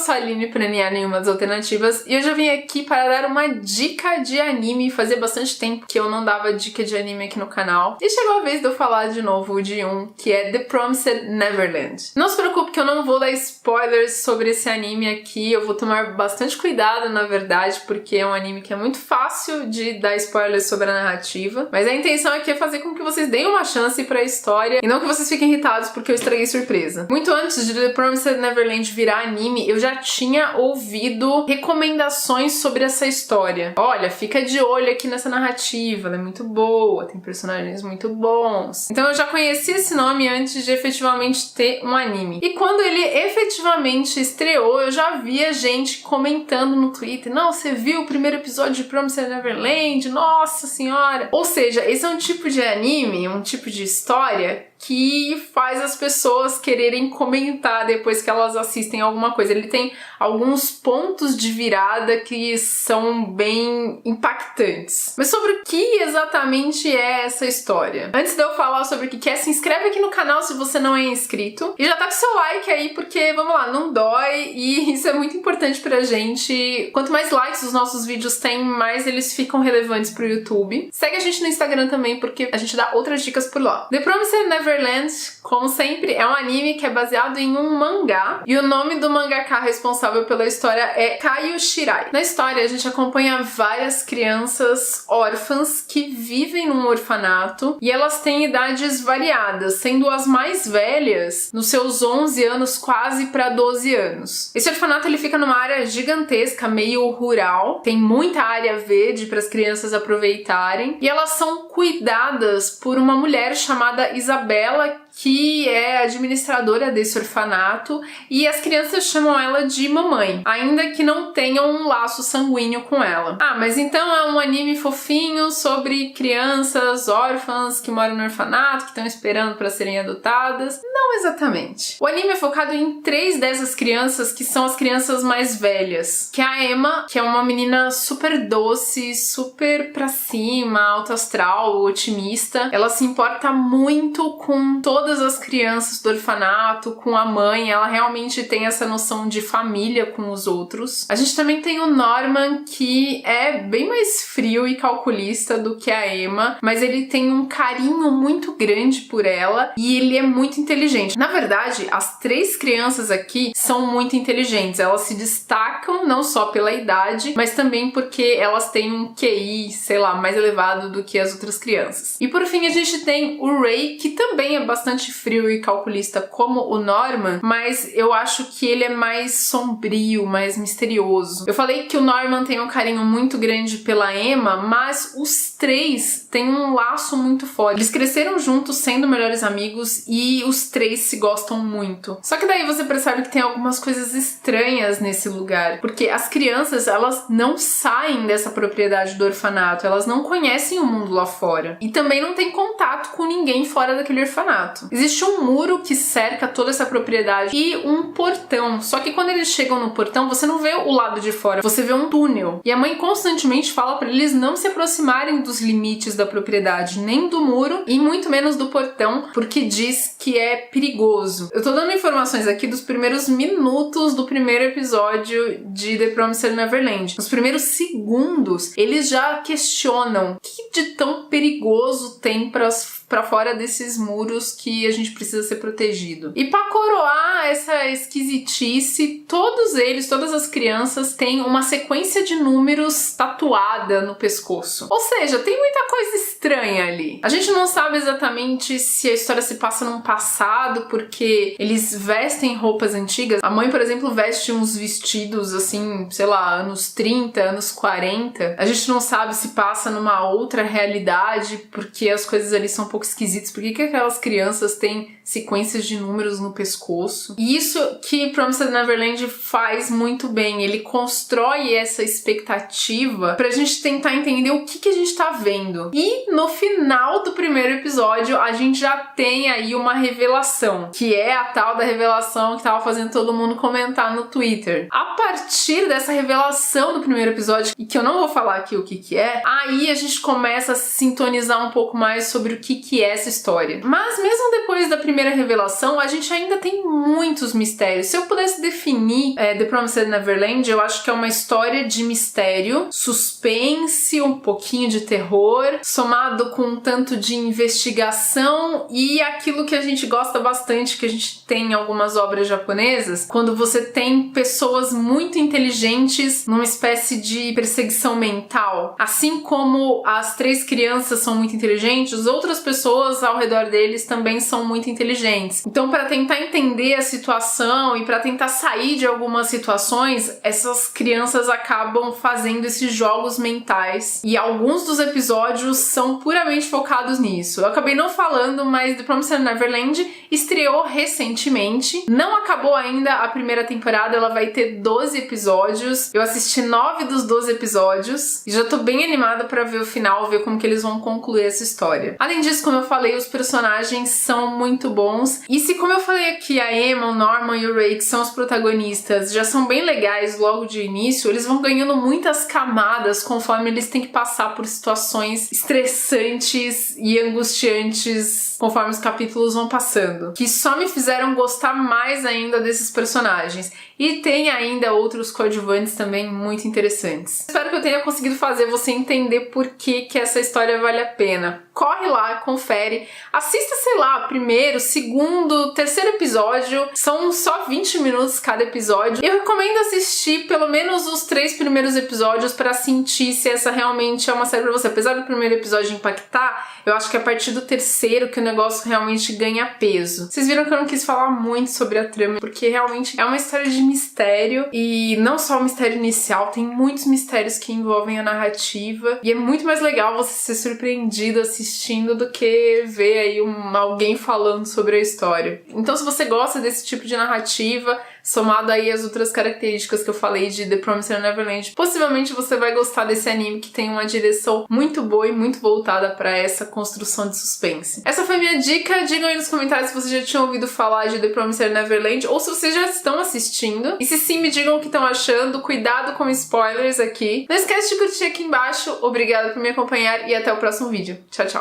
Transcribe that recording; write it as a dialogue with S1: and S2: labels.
S1: sou a Aline para Nenhuma das Alternativas e eu já vim aqui para dar uma dica de anime. Fazia bastante tempo que eu não dava dica de anime aqui no canal. E chegou a vez de eu falar de novo de um, que é The Promised Neverland. Não se preocupe que eu não vou dar spoilers sobre esse anime aqui, eu vou tomar bastante cuidado, na verdade, porque é um anime que é muito fácil de dar spoilers sobre a narrativa. Mas a intenção aqui é fazer com que vocês deem uma chance para a história e não que vocês fiquem irritados porque eu estraguei surpresa. Muito antes de The Promised Neverland virar anime, eu já tinha ouvido recomendações sobre essa história. Olha, fica de olho aqui nessa narrativa, ela é muito boa, tem personagens muito bons. Então eu já conheci esse nome antes de efetivamente ter um anime. E quando ele efetivamente estreou, eu já via gente comentando no Twitter: não, você viu o primeiro episódio de Promised Neverland? Nossa senhora! Ou seja, esse é um tipo de anime, um tipo de história que faz as pessoas quererem comentar depois que elas assistem alguma coisa. Ele tem alguns pontos de virada que são bem impactantes. Mas sobre o que exatamente é essa história? Antes de eu falar sobre o que é, se inscreve aqui no canal se você não é inscrito. E já tá com seu like aí, porque, vamos lá, não dói e isso é muito importante pra gente. Quanto mais likes os nossos vídeos têm, mais eles ficam relevantes pro YouTube. Segue a gente no Instagram também, porque a gente dá outras dicas por lá. The Promised Neverland, como sempre, é um anime que é baseado em um mangá, e o nome do mangaka responsável pela história é Kaio Shirai. Na história, a gente acompanha várias crianças órfãs que vivem num orfanato, e elas têm idades variadas, sendo as mais velhas nos seus 11 anos, quase para 12 anos. Esse orfanato ele fica numa área gigantesca, meio rural, tem muita área verde para as crianças aproveitarem, e elas são cuidadas por uma mulher chamada Isabela, que é administradora desse orfanato, e as crianças chamam ela de mamãe, ainda que não tenham um laço sanguíneo com ela. Ah, mas então é um anime fofinho sobre crianças órfãs que moram no orfanato, que estão esperando para serem adotadas? Não exatamente. O anime é focado em 3 dessas crianças, que são as crianças mais velhas, que é a Emma, que é uma menina super doce, super pra cima, alto astral, otimista. Ela se importa muito com todas as crianças do orfanato, com a mãe, ela realmente tem essa noção de família com os outros. A gente também tem o Norman, que é bem mais frio e calculista do que a Emma, mas ele tem um carinho muito grande por ela e ele é muito inteligente. Na verdade, as 3 crianças aqui são muito inteligentes, elas se destacam não só pela idade, mas também porque elas têm um QI, sei lá, mais elevado do que as outras crianças. E por fim, a gente tem o Ray, que também é bastante frio e calculista como o Norman, mas eu acho que ele é mais sombrio, mais misterioso. Eu falei que o Norman tem um carinho muito grande pela Emma, mas os 3 têm um laço muito forte. Eles cresceram juntos sendo melhores amigos e os 3 se gostam muito. Só que daí você percebe que tem algumas coisas estranhas nesse lugar, porque as crianças, elas não saem dessa propriedade do orfanato, elas não conhecem o mundo lá fora e também não têm contato com ninguém fora daquele orfanato. Existe um muro que cerca toda essa propriedade e um portão, só que quando eles chegam no portão, você não vê o lado de fora, você vê um túnel. E a mãe constantemente fala para eles não se aproximarem dos limites da propriedade, nem do muro e muito menos do portão, porque diz que é perigoso. Eu tô dando informações aqui dos primeiros minutos do primeiro episódio de The Promised Neverland. Nos primeiros segundos, eles já questionam o que de tão perigoso tem pra fora desses muros que a gente precisa ser protegido. E pra coroar essa esquisitice, todos eles, todas as crianças têm uma sequência de números tatuada no pescoço. Ou seja, tem muita coisa estranha ali. A gente não sabe exatamente se a história se passa num passado, porque eles vestem roupas antigas. A mãe, por exemplo, veste uns vestidos assim, sei lá, anos 30, anos 40. A gente não sabe se passa numa outra realidade, porque as coisas ali são um pouco esquisitas. Por que aquelas crianças têm sequências de números no pescoço? E isso que Promised Neverland faz muito bem. Ele constrói essa expectativa pra gente tentar entender o que a gente tá vendo. E no final do primeiro episódio, a gente já tem aí uma revelação, que é a tal da revelação que tava fazendo todo mundo comentar no Twitter. A partir dessa revelação do primeiro episódio, e que eu não vou falar aqui o que é, aí a gente começa a sintonizar um pouco mais sobre o que é essa história. Mas mesmo depois da primeira primeira revelação, a gente ainda tem muitos mistérios. Se eu pudesse definir The Promised Neverland, eu acho que é uma história de mistério, suspense, um pouquinho de terror, somado com um tanto de investigação e aquilo que a gente gosta bastante, que a gente tem em algumas obras japonesas, quando você tem pessoas muito inteligentes numa espécie de perseguição mental. Assim como as 3 crianças são muito inteligentes, outras pessoas ao redor deles também são muito inteligentes. Então, para tentar entender a situação e para tentar sair de algumas situações, essas crianças acabam fazendo esses jogos mentais. E alguns dos episódios são puramente focados nisso. Eu acabei não falando, mas The Promised Neverland estreou recentemente. Não acabou ainda a primeira temporada, ela vai ter 12 episódios. Eu assisti 9 dos 12 episódios e já tô bem animada pra ver o final, ver como que eles vão concluir essa história. Além disso, como eu falei, os personagens são muito bons. E se, como eu falei aqui, a Emma, o Norman e o Ray, que são os protagonistas, já são bem legais logo de início, eles vão ganhando muitas camadas conforme eles têm que passar por situações estressantes e angustiantes conforme os capítulos vão passando, que só me fizeram gostar mais ainda desses personagens. E tem ainda outros coadjuvantes também muito interessantes. Espero que eu tenha conseguido fazer você entender por que essa história vale a pena. Corre lá, confere, assista, sei lá, primeiro, segundo, terceiro episódio, são só 20 minutos cada episódio. Eu recomendo assistir pelo menos os 3 primeiros episódios pra sentir se essa realmente é uma série pra você. Apesar do primeiro episódio impactar, eu acho que é a partir do terceiro que o negócio realmente ganha peso. Vocês viram que eu não quis falar muito sobre a trama, porque realmente é uma história de mistério, e não só o mistério inicial, tem muitos mistérios que envolvem a narrativa, e é muito mais legal você ser surpreendido assistindo do que ver aí alguém falando sobre a história. Então, se você gosta desse tipo de narrativa, somado aí as outras características que eu falei de The Promised Neverland, possivelmente você vai gostar desse anime que tem uma direção muito boa e muito voltada para essa construção de suspense. Essa foi minha dica. Digam aí nos comentários se vocês já tinham ouvido falar de The Promised Neverland ou se vocês já estão assistindo. E se sim, me digam o que estão achando. Cuidado com spoilers aqui. Não esquece de curtir aqui embaixo. Obrigada por me acompanhar e até o próximo vídeo. Tchau, tchau!